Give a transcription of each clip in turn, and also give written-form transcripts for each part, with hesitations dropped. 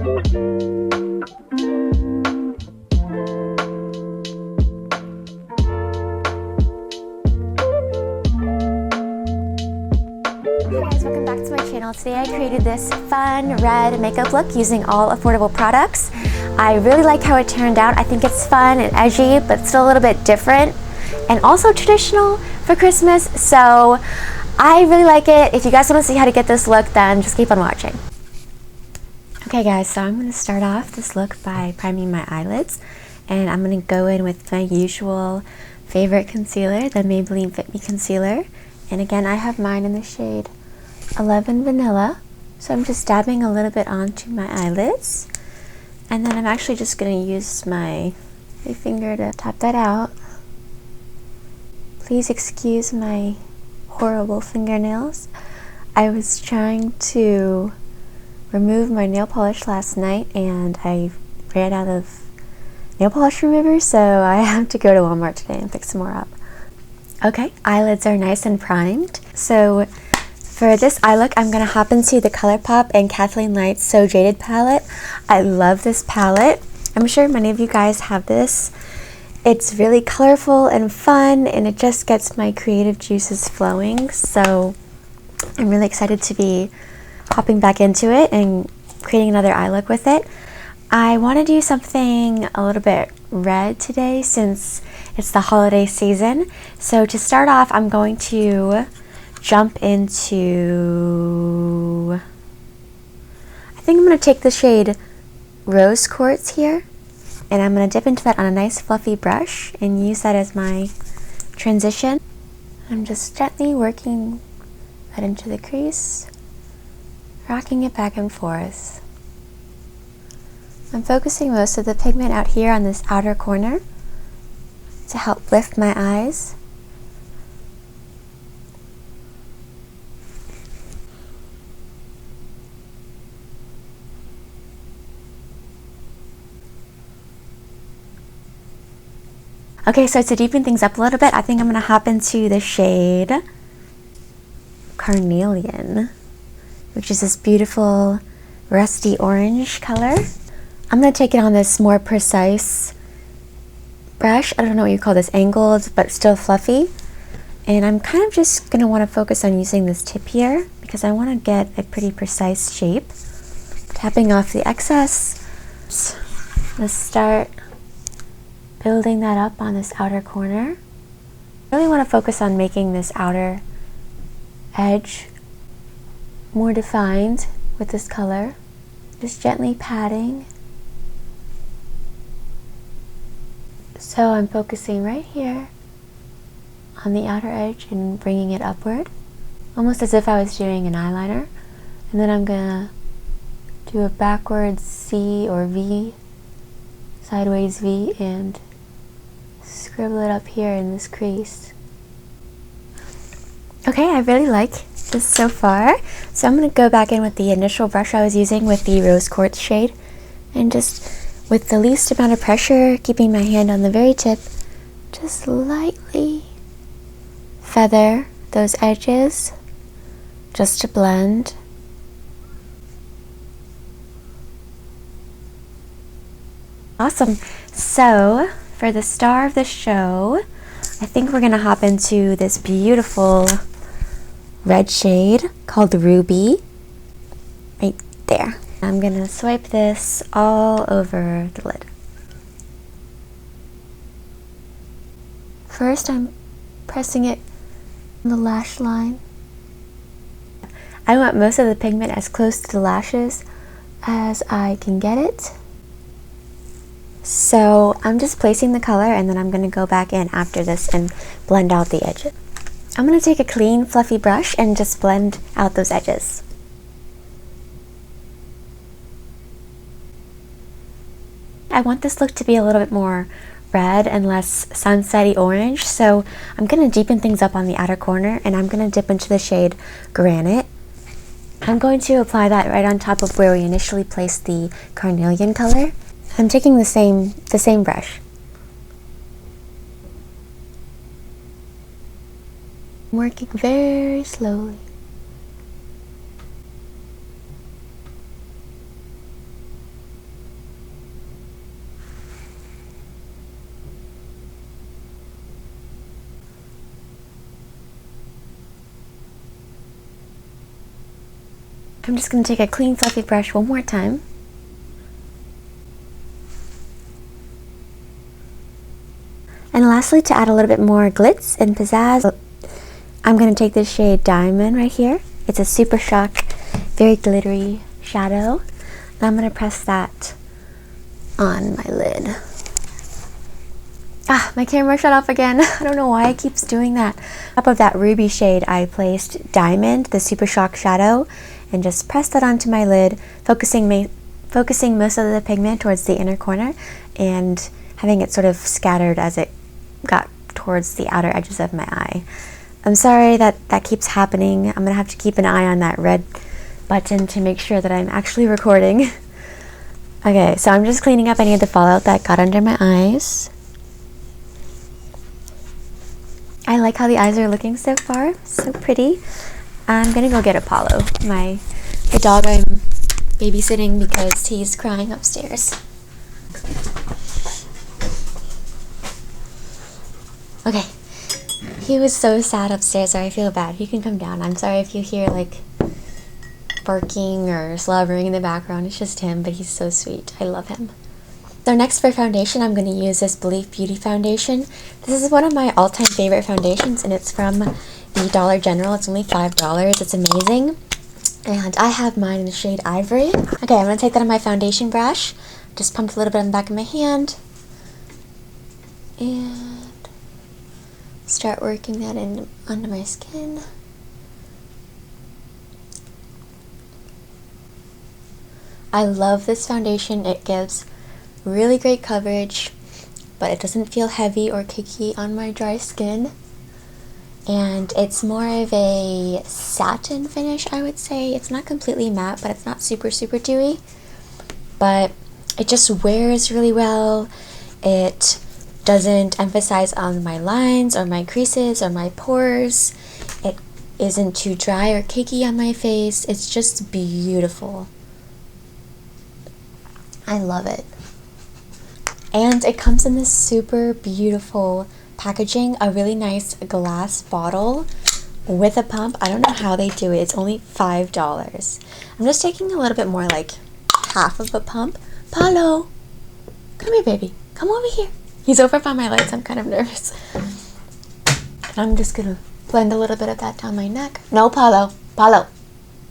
Welcome back to my channel. Today I created this fun red makeup look using all affordable products. I really like how it turned out. I think it's fun and edgy, but still a little bit different and also traditional for Christmas. So I really like it. If you guys want to see how to get this look, then just keep on watching. Okay guys, so I'm going to start off this look by priming my eyelids, and I'm going to go in with my usual favorite concealer, the Maybelline Fit Me Concealer. And again, I have mine in the shade 11 Vanilla. So I'm just dabbing a little bit onto my eyelids. And then I'm actually just going to use my finger to tap that out. Please excuse my horrible fingernails. I was trying to remove my nail polish last night and I ran out of nail polish remover, so I have to go to Walmart today and pick some more up. Okay, eyelids are nice and primed. So for this eye look, I'm going to hop into the Colourpop and Kathleenlights So Jaded palette. I love this palette. I'm sure many of you guys have this. It's really colorful and fun, and it just gets my creative juices flowing. So I'm really excited to be hopping back into it and creating another eye look with it. I want to do something a little bit red today since it's the holiday season. So to start off, I'm going to jump into, I think I'm going to take the shade Rose Quartz here, and I'm going to dip into that on a nice fluffy brush and use that as my transition. I'm just gently working that into the crease, rocking it back and forth. I'm focusing most of the pigment out here on this outer corner to help lift my eyes. Okay, so to deepen things up a little bit, I think I'm going to hop into the shade Carnelian, which is this beautiful rusty orange color. I'm going to take it on this more precise brush. I don't know what you call this, angled but still fluffy. And I'm kind of just going to want to focus on using this tip here because I want to get a pretty precise shape. Tapping off the excess. Let's start building that up on this outer corner. I really want to focus on making this outer edge more defined with this color. Just gently patting. So I'm focusing right here on the outer edge and bringing it upward, almost as if I was doing an eyeliner. And then I'm gonna do a backwards C or V, sideways V, and scribble it up here in this crease. Okay, I really like this so far. So I'm going to go back in with the initial brush I was using with the Rose Quartz shade, and just with the least amount of pressure, keeping my hand on the very tip, just lightly feather those edges just to blend. Awesome. So for the star of the show, I think we're going to hop into this beautiful red shade called Ruby, right there. I'm going to swipe this all over the lid. First, I'm pressing it on the lash line. I want most of the pigment as close to the lashes as I can get it. So I'm just placing the color, and then I'm going to go back in after this and blend out the edges. I'm going to take a clean, fluffy brush and just blend out those edges. I want this look to be a little bit more red and less sunsetty orange, so I'm going to deepen things up on the outer corner, and I'm going to dip into the shade Granite. I'm going to apply that right on top of where we initially placed the Carnelian color. I'm taking the same brush. I'm working very slowly. I'm just going to take a clean fluffy brush one more time. And lastly, to add a little bit more glitz and pizzazz, I'm going to take this shade Diamond right here. It's a Super Shock, very glittery shadow. And I'm going to press that on my lid. Ah, my camera shut off again. I don't know why it keeps doing that. On top of that ruby shade, I placed Diamond, the Super Shock shadow, and just pressed that onto my lid, focusing most of the pigment towards the inner corner and having it sort of scattered as it got towards the outer edges of my eye. I'm sorry that keeps happening. I'm gonna have to keep an eye on that red button to make sure that I'm actually recording. Okay, so I'm just cleaning up any of the fallout that got under my eyes. I like how the eyes are looking so far, so pretty. I'm gonna go get Apollo, the dog I'm babysitting because he's crying upstairs. Okay, he was so sad upstairs, so I feel bad. He can come down. I'm sorry if you hear like barking or slobbering in the background. It's just him, but he's so sweet. I love him. So next for foundation, I'm going to use this Belief Beauty foundation. This is one of my all-time favorite foundations, and it's from the Dollar General. It's only $5. It's amazing. And I have mine in the shade Ivory. Okay, I'm going to take that on my foundation brush. Just pumped a little bit on the back of my hand. And start working that in under my skin. I love this foundation. It gives really great coverage, but it doesn't feel heavy or cakey on my dry skin. And it's more of a satin finish, I would say. It's not completely matte, but it's not super dewy. But it just wears really well. It doesn't emphasize on my lines or my creases or my pores. It isn't too dry or cakey on my face. It's just beautiful. I love it. And it comes in this super beautiful packaging, a really nice glass bottle with a pump. I don't know how they do it. It's only $5. I'm just taking a little bit more, like half of a pump. Paulo, come here, baby. Come over here. He's over by my lights. I'm kind of nervous. And I'm just gonna blend a little bit of that down my neck. No, Paulo. Paulo,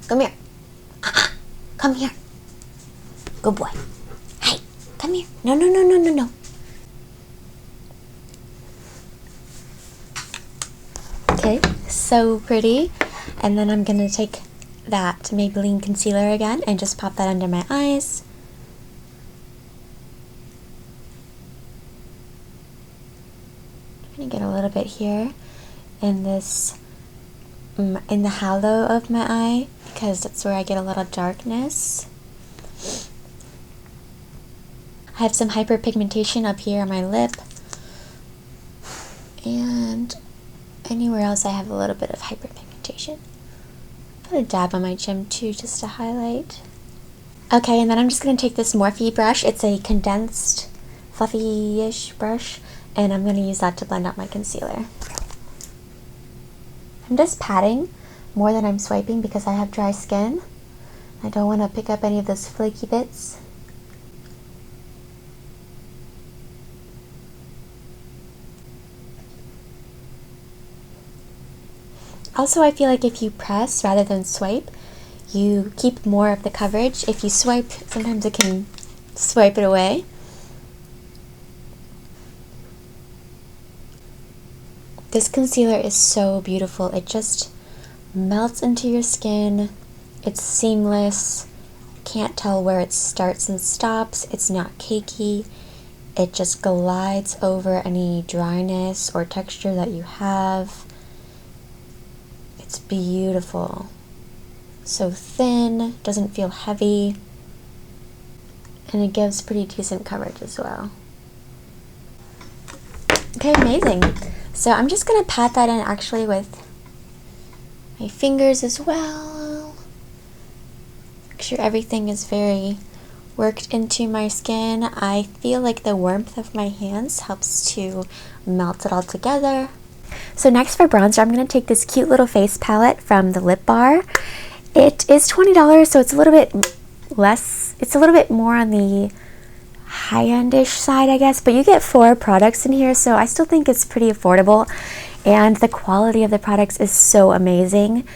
come here. Come here. Good boy. Hey, come here. No. Okay, so pretty. And then I'm gonna take that Maybelline concealer again and just pop that under my eyes. I'm gonna get a little bit here in this, in the hollow of my eye, because that's where I get a little darkness. I have some hyperpigmentation up here on my lip, and anywhere else I have a little bit of hyperpigmentation. Put a dab on my chin too, just to highlight. Okay, and then I'm just going to take this Morphe brush. It's a condensed, fluffy-ish brush, and I'm going to use that to blend out my concealer. I'm just patting more than I'm swiping because I have dry skin. I don't want to pick up any of those flaky bits. Also, I feel like if you press rather than swipe, you keep more of the coverage. If you swipe, sometimes it can swipe it away. This concealer is so beautiful. It just melts into your skin. It's seamless. Can't tell where it starts and stops. It's not cakey. It just glides over any dryness or texture that you have. It's beautiful. So thin, doesn't feel heavy, and it gives pretty decent coverage as well. Okay, amazing. So I'm just going to pat that in actually with my fingers as well. Make sure everything is very worked into my skin. I feel like the warmth of my hands helps to melt it all together. So next for bronzer, I'm going to take this cute little face palette from the Lip Bar. It is $20, so it's a little bit less. It's a little bit more on the high-end-ish side, I guess, but you get 4 products in here, so I still think it's pretty affordable, and the quality of the products is so amazing.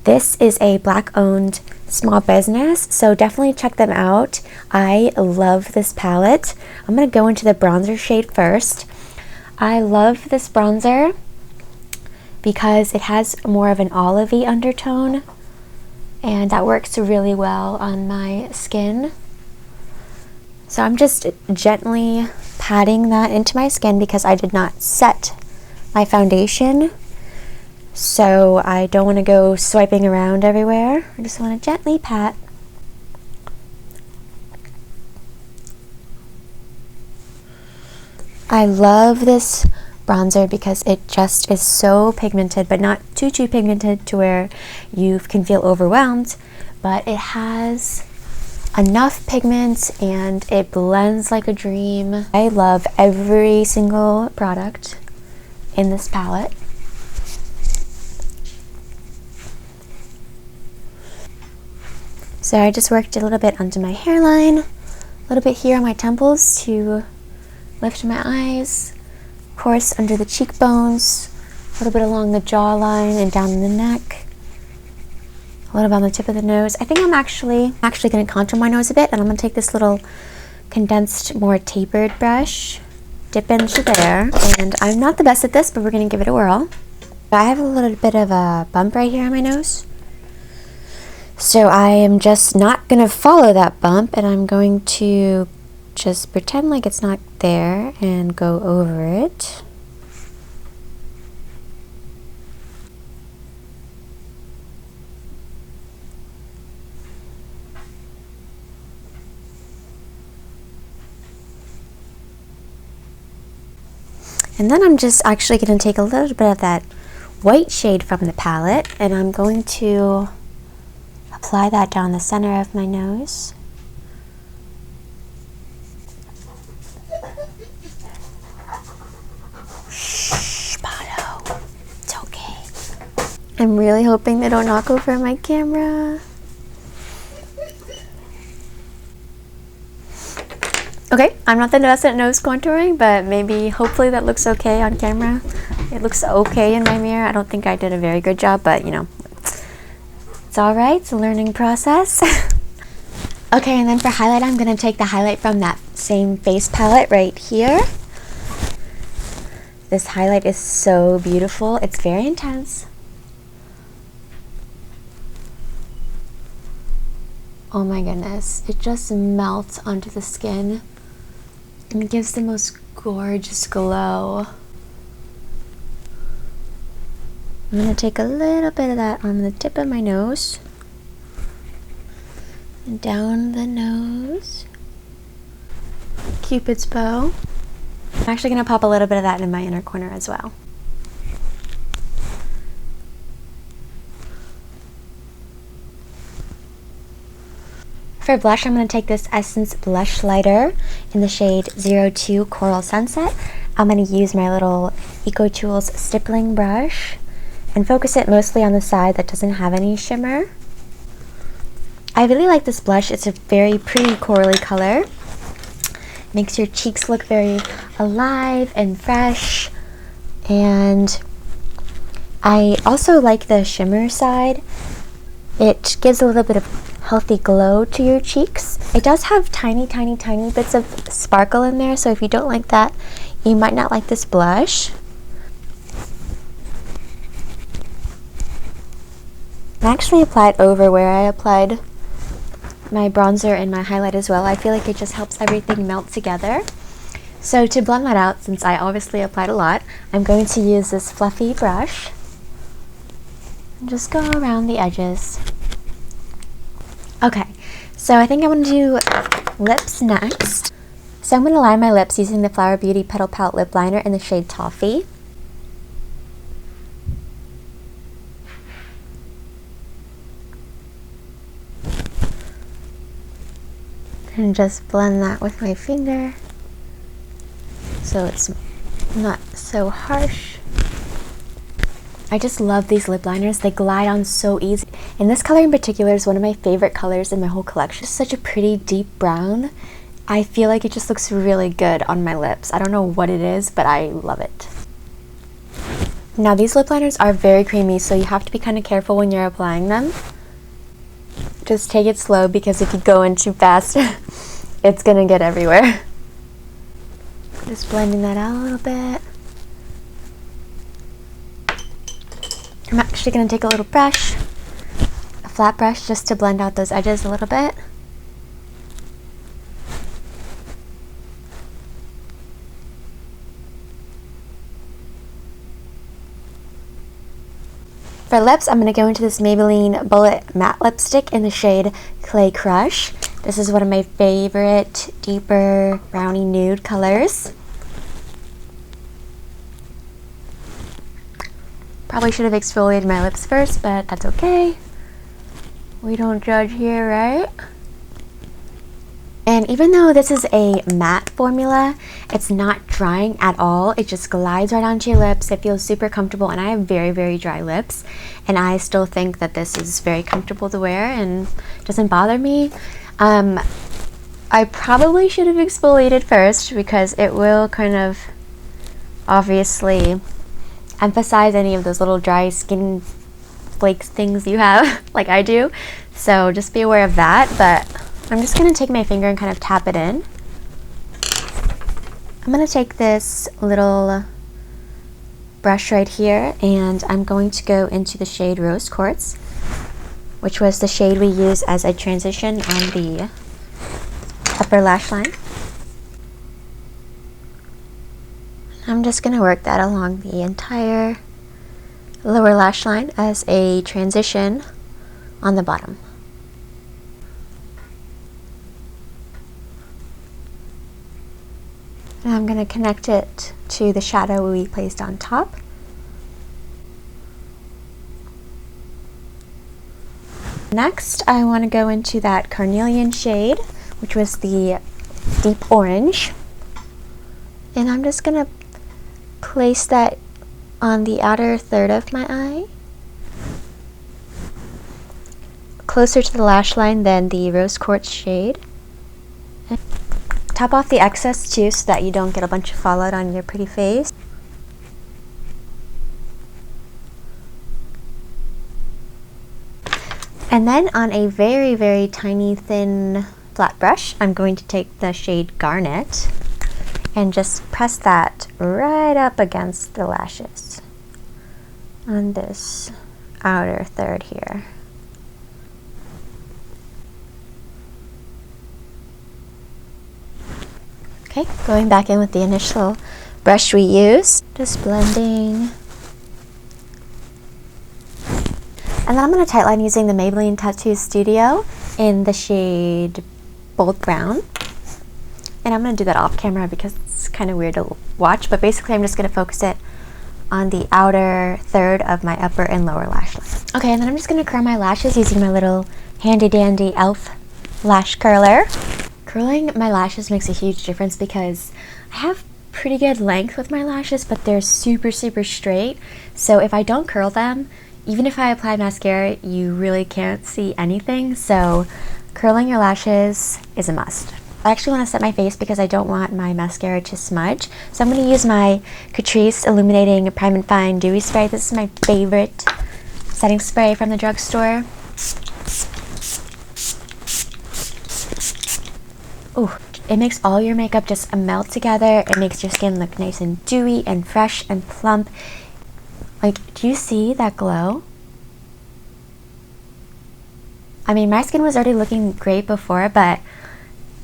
This is a Black-owned small business, so definitely check them out. I love this palette. I'm going to go into the bronzer shade first. I love this bronzer because it has more of an olivey undertone, and that works really well on my skin. So I'm just gently patting that into my skin because I did not set my foundation. So I don't want to go swiping around everywhere. I just want to gently pat. I love this bronzer because it just is so pigmented, but not too pigmented to where you can feel overwhelmed, but it has enough pigment and it blends like a dream. I love every single product in this palette. So I just worked a little bit under my hairline, a little bit here on my temples to lift my eyes, of course under the cheekbones, a little bit along the jawline and down the neck, a little bit on the tip of the nose. I think I'm actually going to contour my nose a bit, and I'm going to take this little condensed, more tapered brush, dip into there, and I'm not the best at this, but we're going to give it a whirl. I have a little bit of a bump right here on my nose, so I am just not going to follow that bump, and I'm going to just pretend like it's not there and go over it. And then I'm just actually going to take a little bit of that white shade from the palette, and I'm going to apply that down the center of my nose. Shh, Pato. It's okay. I'm really hoping they don't knock over my camera. Okay, I'm not the best at nose contouring, but maybe, hopefully that looks okay on camera. It looks okay in my mirror. I don't think I did a very good job, but you know, it's all right. It's a learning process. Okay, and then for highlight, I'm going to take the highlight from that same face palette right here. This highlight is so beautiful. It's very intense. Oh my goodness, it just melts onto the skin. And it gives the most gorgeous glow. I'm going to take a little bit of that on the tip of my nose. And down the nose. Cupid's bow. I'm actually going to pop a little bit of that in my inner corner as well. For blush, I'm going to take this Essence Blush Lighter in the shade 02 Coral Sunset. I'm going to use my little Eco Tools stippling brush and focus it mostly on the side that doesn't have any shimmer. I really like this blush. It's a very pretty corally color. Makes your cheeks look very alive and fresh. And I also like the shimmer side. It gives a little bit of healthy glow to your cheeks. It does have tiny bits of sparkle in there, so if you don't like that, you might not like this blush. I actually applied over where I applied my bronzer and my highlight as well. I feel like it just helps everything melt together. So to blend that out, since I obviously applied a lot, I'm going to use this fluffy brush and just go around the edges. Okay, so I think I'm going to do lips next. So I'm going to line my lips using the Flower Beauty Petal Pout Lip Liner in the shade Toffee. And just blend that with my finger so it's not so harsh. I just love these lip liners. They glide on so easy. And this color in particular is one of my favorite colors in my whole collection. It's such a pretty deep brown. I feel like it just looks really good on my lips. I don't know what it is, but I love it. Now these lip liners are very creamy, so you have to be kind of careful when you're applying them. Just take it slow, because if you go in too fast, it's gonna get everywhere. Just blending that out a little bit. I'm actually gonna take a little brush, a flat brush, just to blend out those edges a little bit. For lips, I'm going to go into this Maybelline Bullet Matte Lipstick in the shade Clay Crush. This is one of my favorite deeper brownie nude colors. Probably should have exfoliated my lips first, but that's okay. We don't judge here, right? And even though this is a matte formula, it's not drying at all. It just glides right onto your lips. It feels super comfortable, and I have very, very dry lips, and I still think that this is very comfortable to wear and doesn't bother me. I probably should have exfoliated first, because it will kind of obviously emphasize any of those little dry skin flakes things you have, like I do. So just be aware of that. But I'm just going to take my finger and kind of tap it in. I'm going to take this little brush right here, and I'm going to go into the shade Rose Quartz, which was the shade we used as a transition on the upper lash line. I'm just going to work that along the entire lower lash line as a transition on the bottom. And I'm going to connect it to the shadow we placed on top. Next, I want to go into that Carnelian shade, which was the deep orange. And I'm just going to place that on the outer third of my eye, closer to the lash line than the Rose Quartz shade. Top off the excess too, so that you don't get a bunch of fallout on your pretty face. And then on a very, very tiny, thin, flat brush, I'm going to take the shade Garnet and just press that right up against the lashes on this outer third here. Okay, going back in with the initial brush we used, just blending. And then I'm going to tightline using the Maybelline Tattoo Studio in the shade Bold Brown. And I'm going to do that off camera because it's kind of weird to watch, but basically I'm just going to focus it on the outer third of my upper and lower lash line. Okay, and then I'm just going to curl my lashes using my little handy dandy e.l.f. lash curler. Curling my lashes makes a huge difference because I have pretty good length with my lashes, but they're super, super straight. So if I don't curl them, even if I apply mascara, you really can't see anything. So curling your lashes is a must. I actually want to set my face because I don't want my mascara to smudge. So I'm going to use my Catrice Illuminating Prime and Fine Dewy Spray. This is my favorite setting spray from the drugstore. Ooh, it makes all your makeup just melt together. It makes your skin look nice and dewy and fresh and plump. Like, do you see that glow? I mean, my skin was already looking great before, but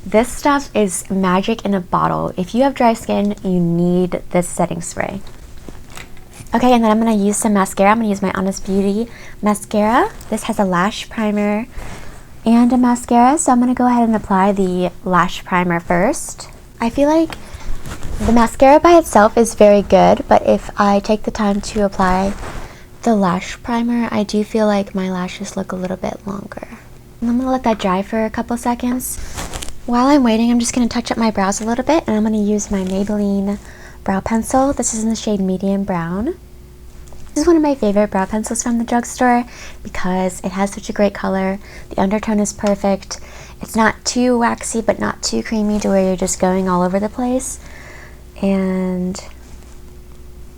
this stuff is magic in a bottle. If you have dry skin, you need this setting spray. Okay, and then I'm going to use some mascara. I'm going to use my Honest Beauty mascara. This has a lash primer and a mascara, so I'm going to go ahead and apply the lash primer first. I feel like the mascara by itself is very good, but if I take the time to apply the lash primer, I do feel like my lashes look a little bit longer. And I'm going to let that dry for a couple seconds. While I'm waiting, I'm just going to touch up my brows a little bit, and I'm going to use my Maybelline brow pencil. This is in the shade Medium Brown. This is one of my favorite brow pencils from the drugstore because it has such a great color. The undertone is perfect. It's not too waxy but not too creamy to where you're just going all over the place. And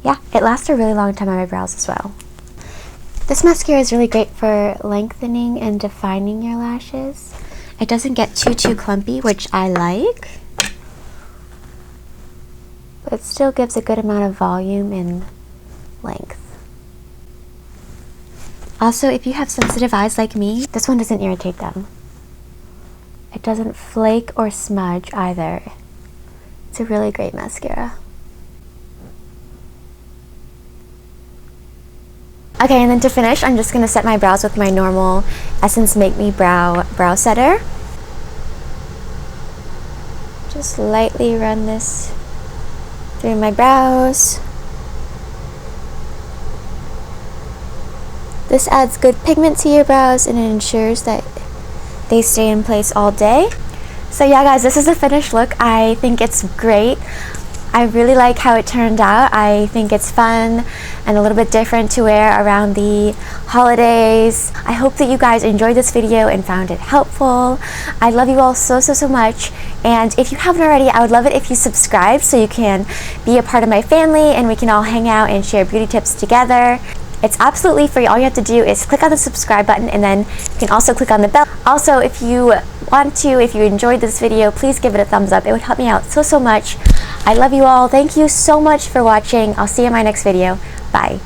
yeah, it lasts a really long time on my brows as well. This mascara is really great for lengthening and defining your lashes. It doesn't get too clumpy, which I like. But it still gives a good amount of volume and length. Also, if you have sensitive eyes like me, this one doesn't irritate them. It doesn't flake or smudge either. It's a really great mascara. Okay, and then to finish, I'm just going to set my brows with my normal Essence Make Me brow setter. Just lightly run this through my brows. This adds good pigment to your brows and it ensures that they stay in place all day. So yeah guys, this is the finished look. I think it's great. I really like how it turned out. I think it's fun and a little bit different to wear around the holidays. I hope that you guys enjoyed this video and found it helpful. I love you all so much, and if you haven't already, I would love it if you subscribe so you can be a part of my family and we can all hang out and share beauty tips together. It's absolutely free. All you have to do is click on the subscribe button, and then you can also click on the bell. Also, if you want to, if you enjoyed this video, please give it a thumbs up. It would help me out so much. I love you all. Thank you so much for watching. I'll see you in my next video. Bye.